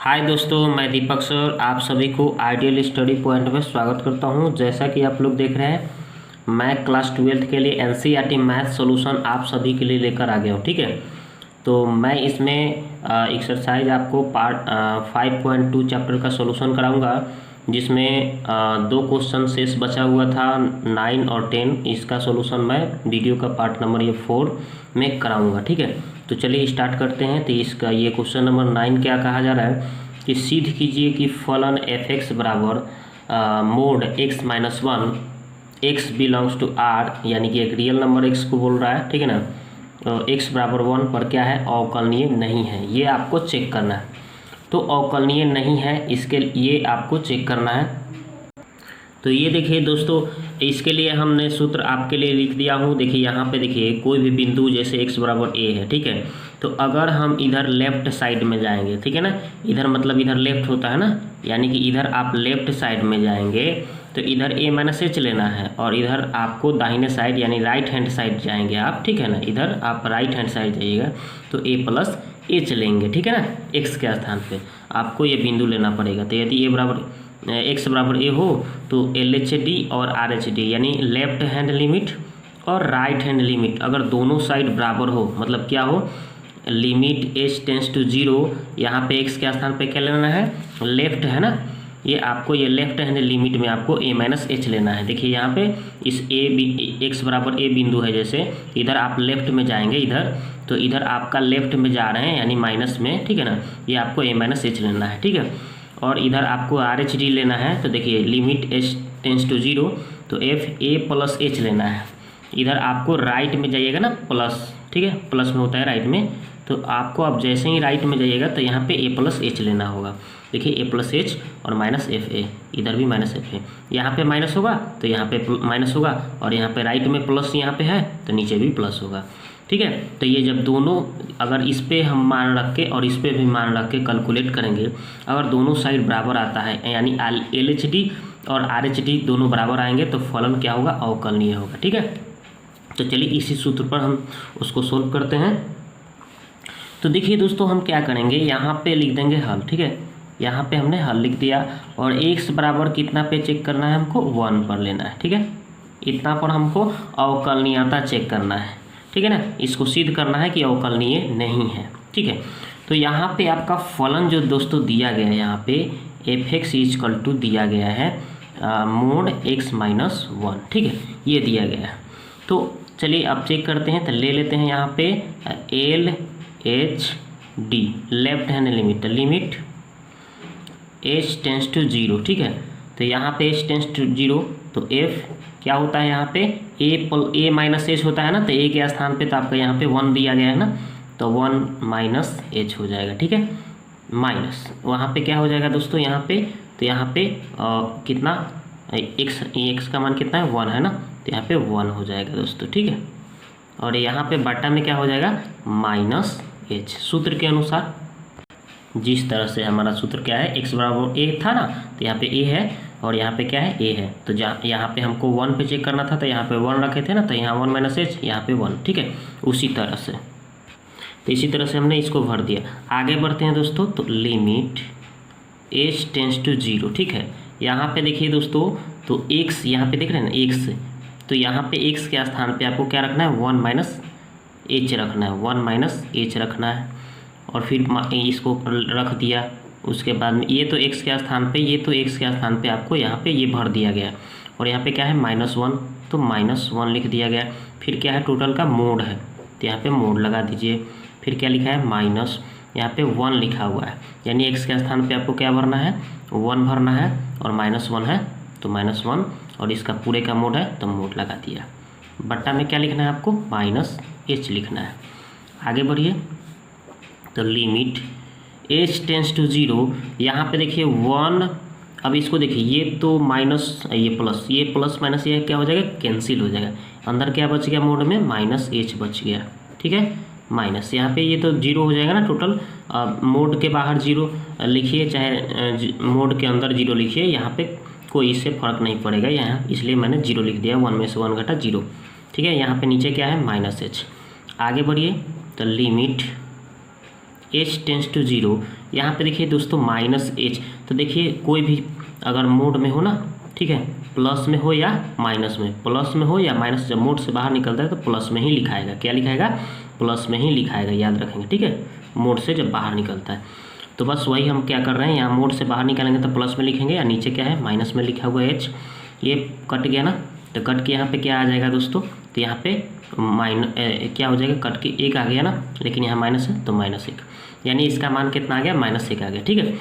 हाय दोस्तों, मैं दीपक सर आप सभी को आइडियल स्टडी पॉइंट में स्वागत करता हूं। जैसा कि आप लोग देख रहे हैं, मैं क्लास 12th के लिए एनसीईआरटी मैथ सॉल्यूशन आप सभी के लिए लेकर आ गया हूं। ठीक है, तो मैं इसमें एक्सरसाइज आपको पार्ट 5.2 चैप्टर का सॉल्यूशन कराऊंगा, जिसमें दो क्वेश्चन शेष बचा हुआ था 9 और 10। इसका सॉल्यूशन मैं वीडियो का पार्ट नंबर 4 में कराऊंगा। ठीक है, तो चलिए स्टार्ट करते हैं। तो इसका ये क्वेश्चन नंबर 9 क्या कहा जा रहा है कि सिद्ध कीजिए कि फलन एफ एक्स बराबर mod X minus 1 X belongs to R, यानी कि एक रियल नंबर एक्स को बोल रहा है। ठीक है ना, तो एक्स बराबर 1 पर क्या है, अवकलनीय नहीं है। ये आपको चेक करना है। तो अवकलनीय नहीं है, इसके लिए आपको चेक करना है। तो ये देखिए दोस्तों, इसके लिए हमने सूत्र आपके लिए लिख दिया हूँ। देखिए यहाँ पे देखिए, कोई भी बिंदु जैसे x बराबर a है। ठीक है, तो अगर हम इधर लेफ्ट साइड में जाएंगे, ठीक है ना, इधर मतलब इधर लेफ्ट होता है ना, यानी कि इधर आप लेफ्ट साइड में जाएंगे तो इधर a माइनस एच लेना है, और इधर आपको दाहिने साइड यानी राइट हैंड साइड जाएंगे आप। ठीक है ना, इधर आप राइट हैंड साइड जाइएगा तो a प्लस एच लेंगे। ठीक है ना, x के स्थान पे आपको ये बिंदु लेना पड़ेगा। तो यदि a बराबर एक्स बराबर ए हो तो एल एच डी और आर एच डी यानी लेफ्ट हैंड लिमिट और राइट हैंड लिमिट अगर दोनों साइड बराबर हो, मतलब क्या हो, लिमिट एच टेंस टू 0, यहाँ पे एक्स के स्थान पे क्या लेना है, लेफ्ट है ना, ये आपको ये लेफ्ट हैंड लिमिट में आपको ए माइनस एच लेना है। देखिए यहाँ पे इस एक्स बराबर ए बिंदु है, जैसे इधर आप लेफ्ट में जाएंगे इधर, तो इधर आपका लेफ्ट में जा रहे हैं यानी माइनस में। ठीक है ना, ये आपको ए माइनस एच लेना है। ठीक है, और इधर आपको आर एच डी लेना है। तो देखिए लिमिट एच टेंस टू 0, तो एफ ए प्लस एच लेना है। इधर आपको राइट में जाइएगा ना, प्लस, ठीक है, प्लस में होता है राइट में, तो आपको अब जैसे ही राइट में जाइएगा तो यहाँ पे ए प्लस एच लेना होगा। देखिए ए प्लस एच और माइनस एफ ए, इधर भी माइनस एफ ए, यहाँ पे माइनस होगा तो यहाँ पे माइनस होगा, और यहाँ पे राइट में प्लस यहाँ पे है तो नीचे भी प्लस होगा। ठीक है, तो ये जब दोनों, अगर इस पे हम मान रख के और इस पे भी मान रख के कैलकुलेट करेंगे, अगर दोनों साइड बराबर आता है यानी एल एच डी और आर एच डी दोनों बराबर आएंगे तो फलन क्या होगा, अवकलनीय होगा। ठीक है, तो चलिए इसी सूत्र पर हम उसको सोल्व करते हैं। तो देखिए दोस्तों, हम क्या करेंगे, यहाँ पे लिख देंगे हल। ठीक है, यहाँ पे हमने हल लिख दिया, और एक्स बराबर कितना पे चेक करना है, हमको 1 पर लेना है। ठीक है, इतना पर हमको अवकलनीयता चेक करना है। ठीक है ना, इसको सिद्ध करना है कि अवकलनीय नहीं है। ठीक है, तो यहाँ पे आपका फलन जो दोस्तों दिया गया है, यहाँ पे एफ एक्स इजकल टू दिया गया है मोड एक्स माइनस 1। ठीक है, ये दिया गया है। तो चलिए अब चेक करते हैं। तो ले लेते हैं यहाँ पे L H D left hand limit, limit H tends to 0। ठीक है, तो यहाँ पे एच टेंस टू 0, तो एफ क्या होता है, यहाँ पे ए माइनस एच होता है ना, तो ए के स्थान पे तो आपका यहाँ पे 1 दिया गया है ना, तो 1 माइनस एच हो जाएगा। ठीक है, माइनस वहाँ पे क्या हो जाएगा दोस्तों, यहाँ पे तो यहाँ पे कितना एक्स का मान कितना है, 1 है ना, तो यहाँ पे 1 हो जाएगा दोस्तों। ठीक है, और यहाँ पे बटा में क्या हो जाएगा, माइनस एच। सूत्र के अनुसार, जिस तरह से हमारा सूत्र क्या है, एक्स बराबर ए था ना, तो यहाँ पे ए है और यहाँ पे क्या है, ए है, तो यहाँ पे हमको 1 पे चेक करना था, तो यहाँ पे 1 रखे थे ना, तो यहाँ 1 माइनस एच, यहाँ पे 1। ठीक है, उसी तरह से, तो इसी तरह से हमने इसको भर दिया। आगे बढ़ते हैं दोस्तों, तो लिमिट एच टेंस टू 0। ठीक है, यहाँ पे देखिए दोस्तों, तो एक्स यहाँ पे देख रहे हैं ना, एक्स, तो यहाँ पे एक्स के स्थान पे आपको क्या रखना है, 1 माइनस एच रखना है, 1 माइनस एच रखना है, और फिर इसको रख दिया। उसके बाद में ये तो एक्स के स्थान पे, ये तो एक्स के स्थान पे आपको यहाँ पे ये भर दिया गया, और यहाँ पे क्या है, -1, तो -1 लिख दिया गया। फिर क्या है, टोटल का मोड है, तो यहाँ पे मोड लगा दीजिए। फिर क्या लिखा है, माइनस, यहाँ पे 1 लिखा हुआ है, यानी एक्स के स्थान पे आपको क्या भरना है, 1 भरना है, और -1 है तो -1, और इसका पूरे का मोड है तो मोड लगा दिया। बट्टा में क्या लिखना है आपको, -h लिखना है। आगे बढ़िए, तो लिमिट एच टेंस टू 0, यहाँ पे देखिए 1, अब इसको देखिए, ये तो माइनस, ये प्लस माइनस ये क्या हो जाएगा, कैंसिल हो जाएगा। अंदर क्या बच गया मोड में, -h बच गया। ठीक है, माइनस, यहाँ पे ये तो 0 हो जाएगा ना टोटल। मोड के बाहर 0 लिखिए, चाहे मोड के अंदर 0 लिखिए, यहाँ पे कोई इससे फ़र्क नहीं पड़ेगा यहाँ, इसलिए मैंने 0 लिख दिया, 1 में से 1 घटा 0। ठीक है, यहाँ पे नीचे क्या है, -h। आगे बढ़िए, तो लिमिट एच टेंस टू 0, यहाँ पे देखिए दोस्तों -h, तो देखिए कोई भी अगर मोड में हो ना, ठीक है, प्लस में हो या माइनस में, प्लस में हो या माइनस, जब मोड से बाहर निकलता है तो प्लस में ही लिखाएगा। क्या लिखाएगा? प्लस में ही लिखाएगा, याद रखेंगे, ठीक है, मोड से जब बाहर निकलता है। तो बस वही हम क्या कर रहे हैं, यहाँ मोड से बाहर निकालेंगे तो प्लस में लिखेंगे, या नीचे क्या है माइनस में लिखा हुआ h, ये कट गया ना, तो कट के यहाँ पे क्या आ जाएगा दोस्तों, तो यहाँ पे क्या हो जाएगा, कट के 1 आ गया ना, लेकिन यहाँ माइनस है तो -1, यानी इसका मान कितना आ गया, -1 आ गया, ठीक है।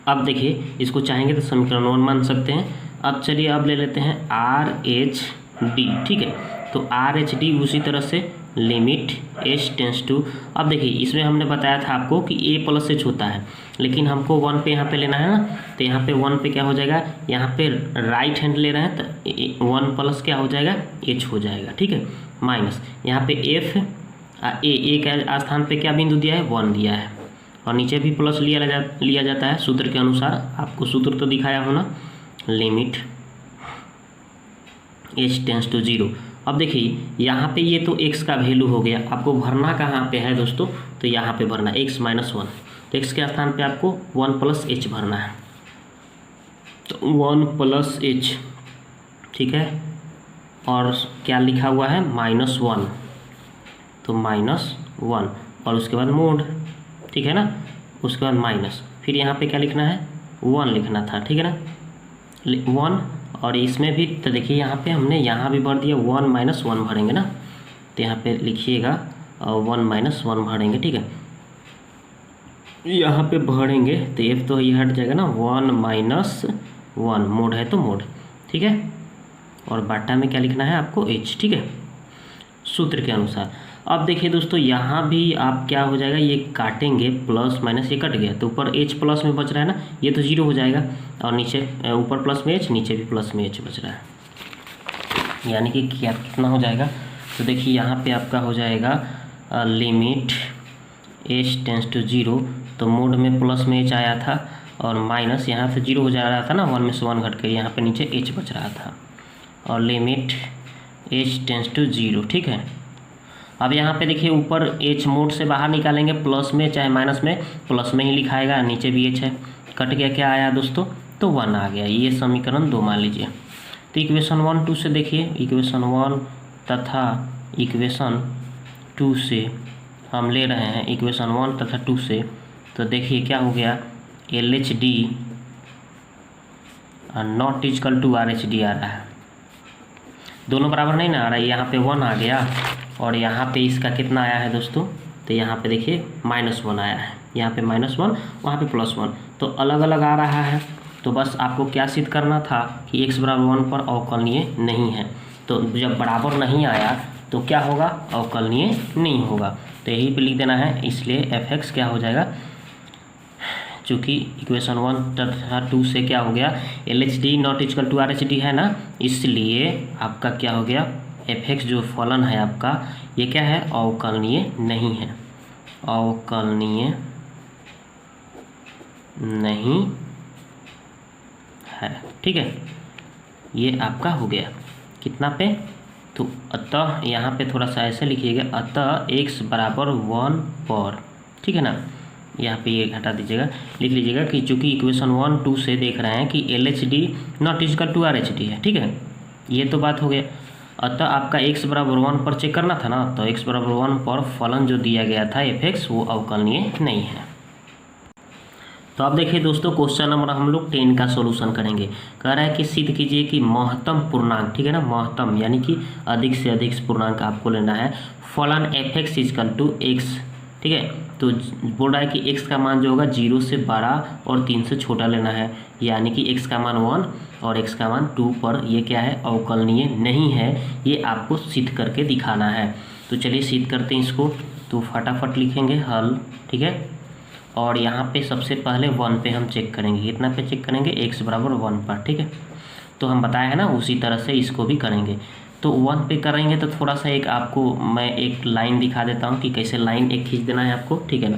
अब देखिए इसको चाहेंगे तो समीकरण 1 मान सकते हैं। अब चलिए अब ले लेते हैं RH/D, ठीक है, तो RH/D उसी तरह से लिमिट h टेंस टू, अब देखिए इसमें हमने बताया था आपको कि a + h होता है, लेकिन हमको 1 पे यहाँ पे लेना है ना, तो यहाँ पे 1 पे क्या हो जाएगा, यहाँ पे राइट हैंड ले रहे हैं तो 1 प्लस क्या हो जाएगा, h हो जाएगा, ठीक है, माइनस यहाँ पे f a के स्थान पे क्या बिंदु दिया है, 1 दिया है, और नीचे भी प्लस लिया जाता है सूत्र के अनुसार, आपको सूत्र तो दिखाया हो ना, लिमिट h टेंस टू 0। अब देखिए यहाँ पे ये तो x का वैल्यू हो गया, आपको भरना कहाँ पे है दोस्तों, तो यहाँ पे भरना x - 1, तो x के स्थान पे आपको 1 + h भरना है, तो 1 + h, ठीक है, और क्या लिखा हुआ है -1, तो -1, और उसके बाद मोड, ठीक है ना, उसके बाद माइनस, फिर यहाँ पे क्या लिखना है, 1 लिखना था, ठीक है ना, 1, और इसमें भी तो देखिए यहाँ पे हमने यहाँ भी भर दिया, 1 - 1 भरेंगे ना, तो यहाँ पे लिखिएगा 1 - 1 भरेंगे, ठीक है, यहाँ पे भरेंगे तो f तो ये हट जाएगा ना, 1 - 1, मोड है तो मोड, ठीक है, और बाटा में क्या लिखना है आपको, h, ठीक है, सूत्र के अनुसार। अब देखिए दोस्तों यहाँ भी आप क्या हो जाएगा, ये काटेंगे प्लस माइनस, ये कट गया तो ऊपर h प्लस में बच रहा है ना, ये तो 0 हो जाएगा, और नीचे ऊपर प्लस में h, नीचे भी प्लस में h बच रहा है, यानी कि क्या कितना हो जाएगा, तो देखिए यहाँ पे आपका हो जाएगा लिमिट h टेंस टू 0, तो मोड में प्लस में h आया था, और माइनस यहाँ से 0 हो जा रहा था ना, 1 में से 1 घट कर यहाँ पे नीचे h बच रहा था, और लिमिट h टेंस टू 0, ठीक है। अब यहाँ पे देखिए ऊपर h मोड से बाहर निकालेंगे, प्लस में चाहे माइनस में, प्लस में ही लिखाएगा, नीचे भी h है, कट गया, क्या आया दोस्तों, तो 1 आ गया, ये समीकरण 2 मान लीजिए। तो इक्वेशन 1 2 से देखिए, इक्वेशन 1 तथा इक्वेशन 2 से हम ले रहे हैं, इक्वेशन 1 तथा 2 से, तो देखिए क्या हो गया, LHD not equal to RH/D आ रहा है, दोनों बराबर नहीं ना आ रहा है, यहाँ पे 1 आ गया, और यहाँ पे इसका कितना आया है दोस्तों, तो यहाँ पे देखिए -1 आया है, यहाँ पे -1, वहाँ पे +1, तो अलग अलग आ रहा है। तो बस आपको क्या सिद्ध करना था कि x = 1 पर अवकलनीय नहीं है, तो जब बराबर नहीं आया तो क्या होगा, अवकलनीय नहीं होगा, तो यही पे लिख देना है, इसलिए f(x) क्या हो जाएगा, चूँकि इक्वेशन 1 तथा 2 से क्या हो गया, LHD not equal to RH/D है ना, इसलिए आपका क्या हो गया, f(x) जो फलन है आपका, ये क्या है, अवकलनीय नहीं है, अवकलनीय नहीं है, ठीक है, ये आपका हो गया कितना पे, तो अतः यहाँ पे थोड़ा सा ऐसे लिखिएगा, अतः x = 1 पर, ठीक है ना, यहाँ पे ये हटा दीजिएगा, लिख लीजिएगा कि चूँकि इक्वेशन 1 2 से देख रहे हैं कि LHD not equal to RH/D है, ठीक है, ये तो बात हो गया। अतः आपका x = 1 पर चेक करना था ना, तो x = 1 पर फलन जो दिया गया था f(x) वो अवकलनीय नहीं है। तो अब देखिए दोस्तों क्वेश्चन नंबर हम लोग 10 का सॉल्यूशन करेंगे। कह रहा है कि सिद्ध कीजिए कि महत्तम पूर्णांक, ठीक है ना, महत्तम यानी कि अधिक से अधिक पूर्णांक आपको लेना है, फलन f(x) = x, ठीक है, तो बोल रहा है कि x का मान जो होगा 0 से बड़ा और 3 से छोटा लेना है, यानी कि x का मान 1 और x का मान 2 पर ये क्या है, अवकलनीय नहीं है, ये आपको सिद्ध करके दिखाना है। तो चलिए सिद्ध करते हैं इसको, तो फटाफट लिखेंगे हल, ठीक है, और यहाँ पे सबसे पहले 1 पे हम चेक करेंगे, कितना पे चेक करेंगे, x = 1 पर, ठीक है, तो हम बताए हैं ना उसी तरह से इसको भी करेंगे। तो 1 पे करेंगे तो थोड़ा सा एक आपको मैं एक लाइन दिखा देता हूँ कि कैसे लाइन एक खींच देना है आपको, ठीक है ना,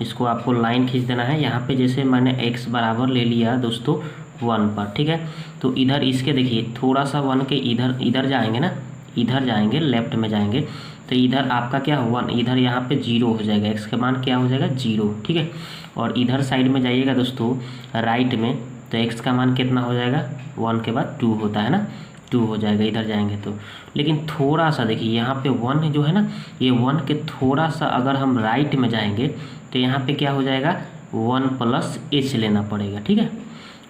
इसको आपको लाइन खींच देना है। यहाँ पे जैसे मैंने x बराबर ले लिया दोस्तों 1 पर, ठीक है, तो इधर इसके देखिए थोड़ा सा 1 के इधर जाएंगे ना, इधर जाएंगे, लेफ्ट में जाएंगे, तो इधर आपका क्या 1, इधर यहाँ पे 0 हो जाएगा, x का मान क्या हो जाएगा 0, ठीक है। और इधर साइड में जाइएगा दोस्तों राइट में, तो x का मान कितना हो जाएगा, 1 के बाद 2 होता है ना, 2 हो जाएगा इधर जाएंगे तो। लेकिन थोड़ा सा देखिए यहाँ पे 1 जो है ना, ये 1 के थोड़ा सा अगर हम राइट में जाएंगे तो यहाँ पे क्या हो जाएगा 1 प्लस h लेना पड़ेगा, ठीक है।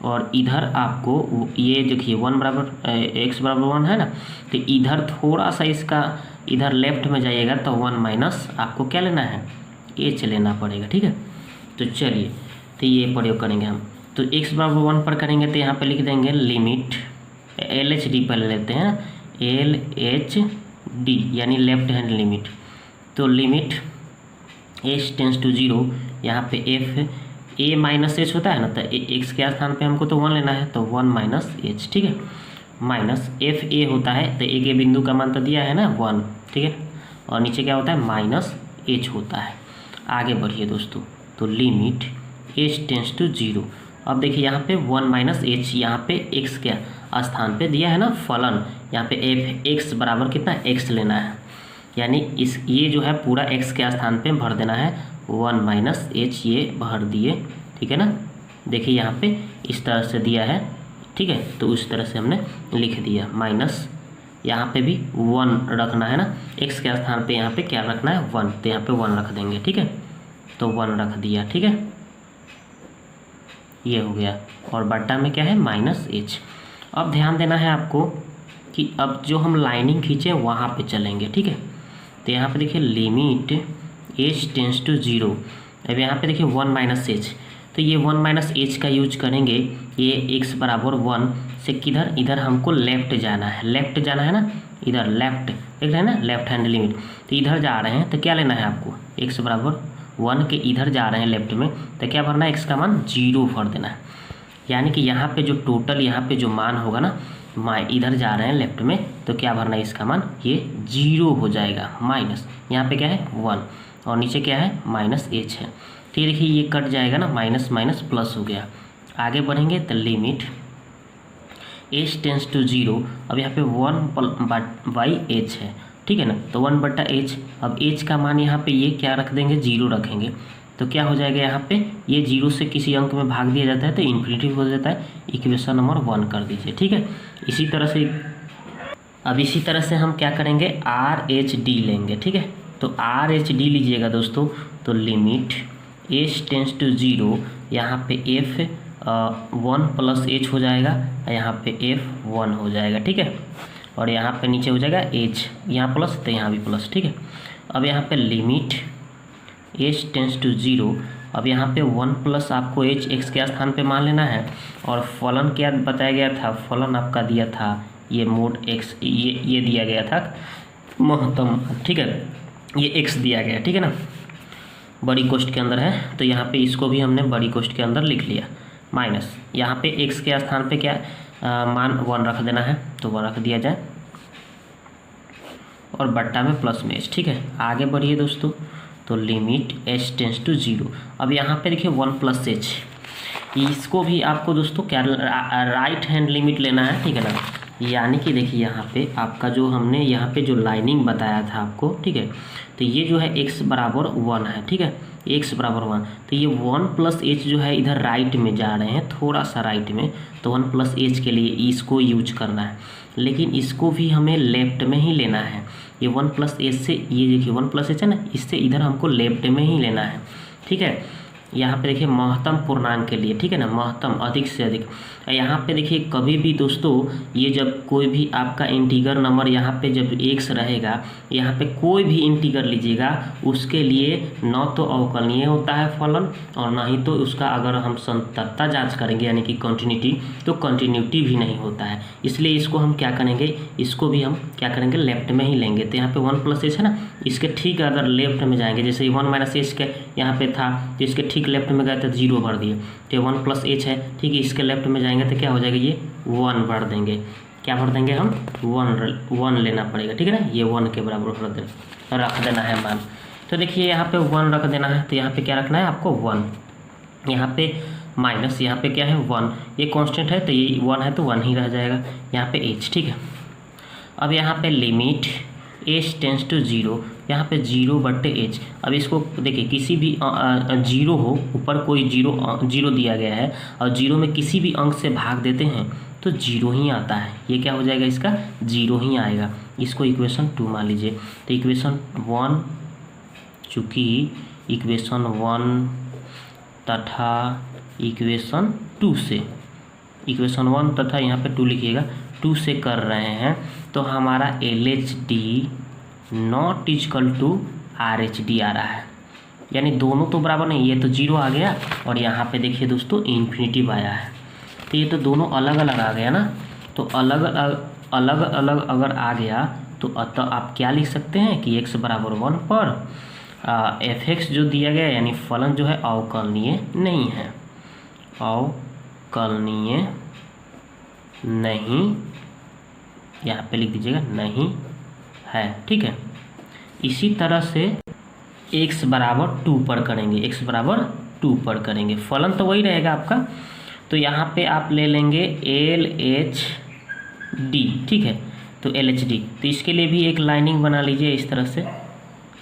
और इधर आपको ये देखिए 1 बराबर x बराबर 1 है ना, तो इधर थोड़ा सा इसका इधर लेफ्ट में जाइएगा तो 1 माइनस आपको क्या लेना है, h लेना पड़ेगा, ठीक है। तो चलिए तो ये प्रयोग करेंगे हम। तो x बराबर 1 पर करेंगे तो यहाँ पे लिख देंगे लिमिट LHD पहले लेते हैं, LHD यानी लेफ्ट हैंड लिमिट। तो लिमिट h टेंस टू 0, यहाँ पे f a माइनस एच होता है ना, तो x के स्थान पे हमको तो 1 लेना है, तो 1 माइनस एच, ठीक है। माइनस एफ ए होता है, तो a के बिंदु का मान तो दिया है ना 1, ठीक है। और नीचे क्या होता है माइनस एच होता है। आगे बढ़िए दोस्तों, तो लिमिट h टेंस टू 0। अब देखिए यहाँ पे 1 माइनस एच, यहाँ पे x के स्थान पे दिया है ना फलन, यहाँ पे एफ एक्स बराबर कितना x लेना है, यानी इस ये जो है पूरा x के स्थान पे भर देना है, 1 माइनस एच ये भर दिए, ठीक है ना। देखिए यहाँ पे इस तरह से दिया है, ठीक है, तो उस तरह से हमने लिख दिया। माइनस यहाँ पे भी 1 रखना है ना, x के स्थान पे यहाँ पे क्या रखना है 1, तो यहाँ पे 1 रख देंगे, ठीक है। तो 1 रख दिया, ठीक है, ये हो गया। और बट्टा में क्या है माइनस एच। अब ध्यान देना है आपको कि अब जो हम लाइनिंग खींचे वहाँ पे चलेंगे, ठीक है। तो यहाँ पे देखिए लिमिट h टेंस टू 0। अब यहाँ पे देखिए 1 माइनस एच, तो ये 1 माइनस एच का यूज करेंगे, ये x बराबर 1 से किधर, इधर हमको लेफ्ट जाना है, लेफ्ट जाना है ना, इधर लेफ्ट देख रहे हैं ना, लेफ्ट हैंड लिमिट। तो इधर जा रहे हैं तो क्या लेना है आपको, x बराबर 1 के इधर जा रहे हैं लेफ्ट में, तो क्या भरना है x का मान 0 भर देना है। यानी कि यहाँ पे जो टोटल यहाँ पे जो मान होगा ना, इधर जा रहे हैं लेफ्ट में, तो क्या भरना है इसका मान ये 0 हो जाएगा। माइनस यहाँ पे क्या है 1 और नीचे क्या है माइनस एच है, तो ये देखिए ये कट जाएगा ना, माइनस माइनस प्लस हो गया। आगे बढ़ेंगे तो लिमिट h टेंस टू 0। अब यहाँ पे 1 बाई एच है, ठीक है ना, तो 1 बट्टा एच। अब h का मान यहाँ पे ये क्या रख देंगे 0 रखेंगे, तो क्या हो जाएगा यहाँ पे ये 0 से किसी अंक में भाग दिया जाता है तो इन्फिनिटी हो जाता है। इक्वेशन नंबर 1 कर दीजिए, ठीक है। इसी तरह से अब इसी तरह से हम क्या करेंगे RH/D लेंगे, ठीक है। तो RH/D लीजिएगा दोस्तों, तो लिमिट h टेंस टू 0, यहाँ पे f 1 प्लस h हो जाएगा, यहाँ पे f 1 हो जाएगा, ठीक है। और यहाँ पे नीचे हो जाएगा h, यहाँ प्लस तो यहाँ भी प्लस, ठीक है। अब यहाँ पे लिमिट h टेंस टू 0। अब यहाँ पे 1 प्लस आपको h x के स्थान पे मान लेना है, और फलन क्या बताया गया था, फलन आपका दिया था ये मोड x, ये दिया गया था महत्तम, ठीक है, ये x दिया गया, ठीक है ना, बड़ी कोष्ठ के अंदर है, तो यहाँ पे इसको भी हमने बड़ी कोष्ठ के अंदर लिख लिया। माइनस यहाँ पे x के स्थान पे क्या मान 1 रख देना है, तो 1 रख दिया जाए, और बट्टा में प्लस में h, ठीक है। आगे बढ़िए दोस्तों, तो लिमिट h टेंस टू 0। अब यहाँ पे देखिए 1 प्लस एच, इसको भी आपको दोस्तों क्या राइट हैंड लिमिट लेना है, ठीक है ना। यानी कि देखिए यहाँ पे आपका जो हमने यहाँ पे जो लाइनिंग बताया था आपको, ठीक है, तो ये जो है x बराबर 1 है, ठीक है, x बराबर 1, तो ये 1 प्लस एच जो है इधर राइट में जा रहे हैं, थोड़ा सा राइट में, तो 1 प्लस एच के लिए इसको यूज करना है, लेकिन इसको भी हमें लेफ्ट में ही लेना है। ये 1 प्लस एच से, ये देखिए 1 प्लस एच है ना, इससे इधर हमको लेफ्ट में ही लेना है, ठीक है। यहाँ पे देखिए महत्तम पूर्णांक के लिए, ठीक है ना, महत्तम अधिक से अधिक। यहाँ पे देखिए कभी भी दोस्तों ये जब कोई भी आपका इंटीगर नंबर यहाँ पे जब x रहेगा, यहाँ पे कोई भी इंटीगर लीजिएगा उसके लिए न तो अवकलनीय होता है फलन, और ना ही तो उसका अगर हम संततता जांच करेंगे यानी कि कंटिन्यूटी, तो कंटिन्यूटी भी नहीं होता है। इसलिए इसको हम क्या करेंगे, इसको भी हम क्या करेंगे लेफ्ट में ही लेंगे। तो यहाँ पे 1 प्लस एच है ना, इसके ठीक अगर लेफ्ट में जाएंगे, जैसे 1 माइनस एच के यहाँ पे था तो इसके ठीक लेफ्ट में गए तो 0 भर दिए, तो 1 प्लस एच है, ठीक है, इसके लेफ्ट में जाएंगे तो क्या हो जाएगा ये 1 भर देंगे, क्या भर देंगे हम 1 लेना पड़ेगा, ठीक है ना, ये 1 के बराबर भर देना, रख देना है मान। तो देखिए यहाँ पे 1 रख देना है, तो यहाँ पे क्या रखना है आपको 1, यहाँ पे माइनस, यहाँ पे क्या है 1, ये कांस्टेंट है तो ये 1 है तो 1 ही रह जाएगा, यहाँ पे h, ठीक है। अब यहाँ पे limit H tends to zero, यहाँ पे 0/h। अब इसको देखिए, किसी भी जीरो हो, ऊपर कोई जीरो दिया गया है और जीरो में किसी भी अंक से भाग देते हैं तो जीरो ही आता है। ये क्या हो जाएगा, इसका जीरो ही आएगा। इसको इक्वेशन 2 मान लीजिए। तो इक्वेशन 1, चूँकि इक्वेशन 1 तथा इक्वेशन 2 से, इक्वेशन 1 तथा यहाँ पे 2 लिखिएगा, 2 से कर रहे हैं, तो हमारा LHD not equal to RHD आ रहा है। यानी दोनों तो बराबर नहीं, ये तो जीरो आ गया और यहाँ पे देखिए दोस्तों इन्फिनिटिव आया है। तो ये तो दोनों अलग अलग आ गया ना। तो अलग अलग अगर आ गया तो आप क्या लिख सकते हैं कि x बराबर 1 पर fx जो दिया गया यानी फलन जो है अवकलनीय नहीं है, अवकलनीय नहीं, यहाँ पे लिख दीजिएगा नहीं है। ठीक है, इसी तरह से x बराबर 2 पर करेंगे, x बराबर 2 पर करेंगे, फलन तो वही रहेगा आपका। तो यहाँ पे आप ले लेंगे LHD। ठीक है, तो LHD, तो इसके लिए भी एक लाइनिंग बना लीजिए इस तरह से।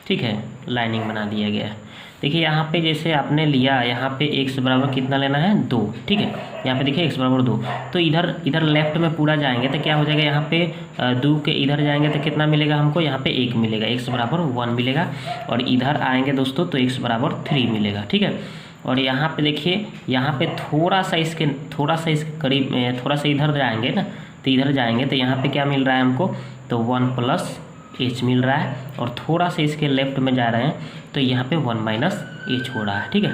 ठीक है, लाइनिंग बना दिया गया है। देखिए यहाँ पे जैसे आपने लिया, यहाँ पे x बराबर कितना लेना है 2। ठीक है, यहाँ पे देखिए x बराबर 2, तो इधर लेफ्ट में पूरा जाएंगे तो क्या हो जाएगा, यहाँ पे 2 के इधर जाएंगे तो कितना मिलेगा हमको, यहाँ पे 1 मिलेगा, x बराबर 1 मिलेगा। और इधर आएंगे दोस्तों तो x बराबर 3 मिलेगा। ठीक है, और यहाँ पे देखिए, यहाँ पे थोड़ा सा इसके करीब, थोड़ा सा इधर जाएंगे ना, तो इधर जाएंगे तो यहाँ पे क्या मिल रहा है हमको, तो 1+h मिल रहा है। और थोड़ा सा इसके लेफ्ट में जा रहे हैं तो यहाँ पे 1 - h हो रहा है। ठीक है,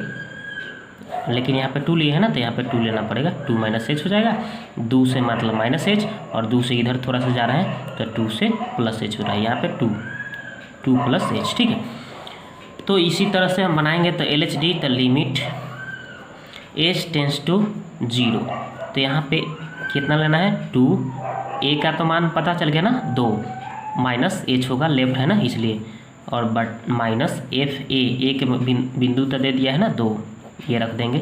लेकिन यहाँ पे 2 लिए है ना, तो यहाँ पे 2 लेना पड़ेगा, 2 - h हो जाएगा। 2 से मतलब -h, और 2 से इधर थोड़ा सा जा रहे हैं तो 2 से +h हो रहा है, यहाँ पे 2 + h। ठीक है, तो इसी तरह से हम बनाएंगे। तो LHD, तो लिमिट h टेंस टू 0, तो यहाँ पे कितना लेना है 2, a का तो मान पता चल गया ना 2, -h होगा, लेफ्ट है ना इसलिए, और -FA, a के बिंदु तक दे दिया है ना 2, ये रख देंगे।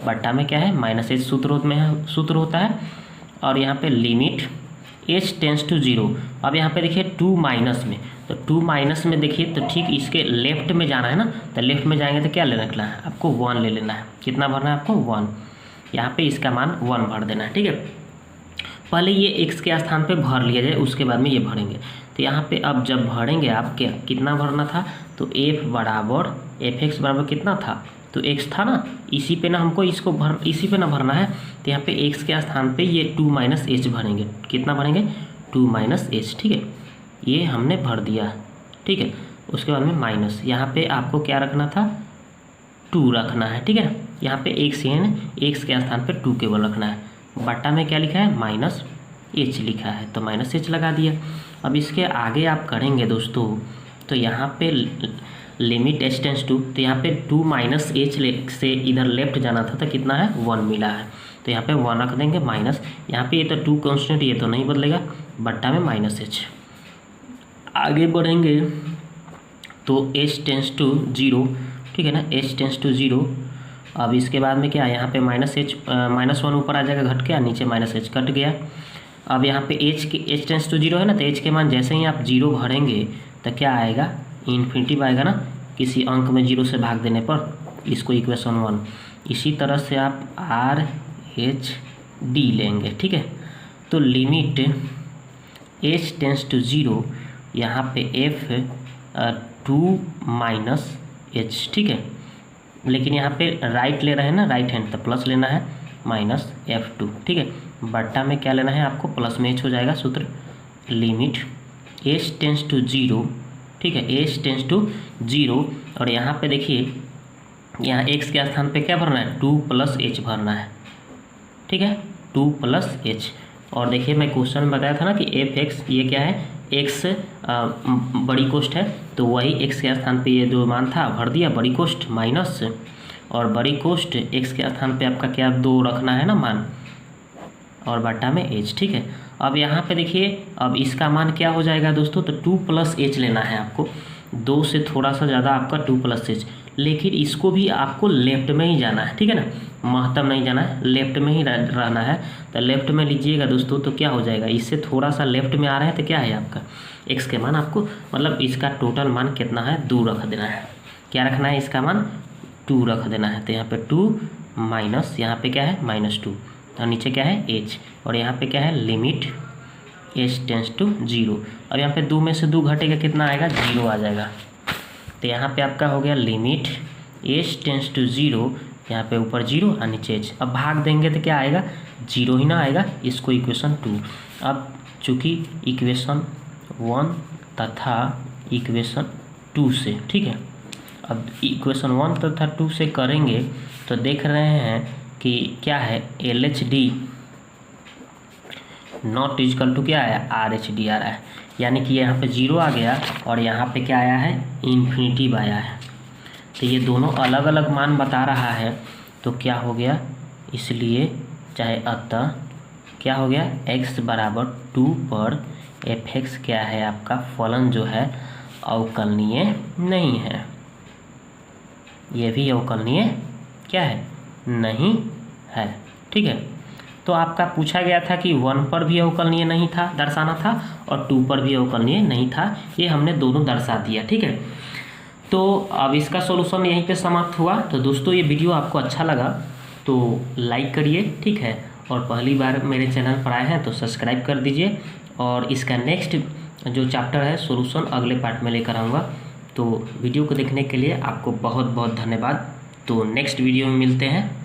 बट्टा में क्या है -h सूत्र होता है। और यहाँ पे लिमिट h टेंस टू 0। अब यहाँ पे देखिए 2 माइनस में, तो 2 माइनस में देखिए तो ठीक इसके लेफ्ट में जाना है ना, तो लेफ्ट में जाएंगे तो क्या लेना है आपको, 1 ले लेना है। कितना भरना है आपको 1, यहाँ पे इसका मान 1 भर देना है। ठीक है, पहले ये x के स्थान पे भर लिया जाए, उसके बाद में ये भरेंगे। तो यहाँ पे अब जब भरेंगे आप कितना भरना था, तो fx बराबर कितना था, तो x था ना, इसी पे ना हमको इसी पे ना भरना है। तो यहाँ पे x के स्थान पे ये 2 - h भरेंगे। कितना भरेंगे 2 - h। ठीक है, ये हमने भर दिया। ठीक है, उसके बाद में माइनस, यहाँ पे आपको क्या रखना था 2 रखना है। ठीक है, यहाँ पे x है, x के स्थान पे 2 केवल रखना है। बट्टा में क्या लिखा है -h लिखा है, तो -h लगा दिया। अब इसके आगे आप करेंगे दोस्तों, तो यहाँ पे लिमिट h टेंस टू, तो यहाँ पे 2 - h से इधर लेफ्ट जाना था तो कितना है 1 मिला है, तो यहाँ पे 1 रख देंगे माइनस। यहाँ पे ये तो 2 कांस्टेंट, ये तो नहीं बदलेगा, बट्टा में -h। आगे बढ़ेंगे तो h टेंस टू 0। ठीक है ना, h टेंस टू 0। अब इसके बाद में क्या है, यहाँ पे -1 ऊपर आ जाएगा घट के, नीचे -h कट गया। अब यहाँ पे h टेंस टू 0 है ना, तो h के मान जैसे ही आप 0 भरेंगे तो क्या आएगा, इन्फिनिटिव आएगा ना, किसी अंक में 0 से भाग देने पर। इसको इक्वेशन 1। इसी तरह से आप RHD लेंगे। ठीक है, तो लिमिट h टेंस टू 0, यहाँ पे f 2 - h। ठीक है, लेकिन यहाँ पे राइट ले रहे हैं ना, राइट हैंड, तो प्लस लेना है -f2। ठीक है, बट्टा में क्या लेना है आपको, प्लस में h हो जाएगा सूत्र। Limit h tends to 0। ठीक है, h टेंस टू 0, और यहाँ पे देखिए, यहाँ x के स्थान पे क्या भरना है 2 + h भरना है। ठीक है, 2 + h। और देखिए मैं क्वेश्चन में बताया था ना कि fx ये क्या है, x बड़ी कोष्ठ है, तो वही x के स्थान पे ये जो मान था भर दिया, बड़ी कोष्ठ माइनस, और बड़ी कोष्ठ x के स्थान पे आपका क्या 2 रखना है ना मान, और बट्टा में h। ठीक है, अब यहाँ पे देखिए, अब इसका मान क्या हो जाएगा दोस्तों, तो 2 + h लेना है आपको, 2 से थोड़ा सा ज़्यादा आपका 2 + h। लेकिन इसको भी आपको लेफ्ट में ही जाना है, ठीक है ना, महत्तम नहीं जाना है, लेफ्ट में ही रहना है। तो लेफ्ट में लीजिएगा दोस्तों, तो क्या हो जाएगा, इससे थोड़ा सा लेफ्ट में आ रहा है तो क्या है आपका एक्स के मान आपको, मतलब इसका टोटल मान कितना है 2 रख देना है। क्या रखना है, इसका मान 2 रख देना है। तो यहाँ पे 2 माइनस यहाँ पे क्या है -2, और नीचे क्या है h, और यहाँ पे क्या है लिमिट h टेंस टू 0। अब यहाँ पे 2 में से 2 घटेगा कितना आएगा, 0 आ जाएगा। तो यहाँ पे आपका हो गया लिमिट h टेंस टू 0, यहाँ पे ऊपर 0 और नीचे h। अब भाग देंगे तो क्या आएगा, 0 ही ना आएगा, इसको इक्वेशन 2। अब चूँकि इक्वेशन 1 तथा इक्वेशन 2 से, ठीक है, अब इक्वेशन 1 तथा 2 से करेंगे तो देख रहे हैं कि क्या है, LHD नॉट इजकल टू क्या है, RHD आ रहा है, यानी कि यहाँ पे 0 आ गया और यहाँ पे क्या आया है, इन्फिनिटी आया है। तो ये दोनों अलग अलग मान बता रहा है, तो क्या हो गया, इसलिए चाहे अतः क्या हो गया, x बराबर 2 पर fx क्या है आपका फलन जो है अवकलनीय नहीं है, ये भी अवकलनीय क्या है, नहीं है, ठीक है। तो आपका पूछा गया था कि 1 पर भी अवकलनीय नहीं था, दर्शाना था, और 2 पर भी अवकलनीय नहीं था, ये हमने दोनों दर्शा दिया, ठीक है। तो अब इसका सॉल्यूशन यहीं पे समाप्त हुआ। तो दोस्तों ये वीडियो आपको अच्छा लगा तो लाइक करिए, ठीक है, और पहली बार मेरे चैनल पर आए हैं तो सब्सक्राइब कर दीजिए, और इसका नेक्स्ट जो चैप्टर है सॉल्यूशन अगले पार्ट में लेकर आऊँगा। तो वीडियो को देखने के लिए आपको बहुत बहुत धन्यवाद। तो नेक्स्ट वीडियो में मिलते हैं।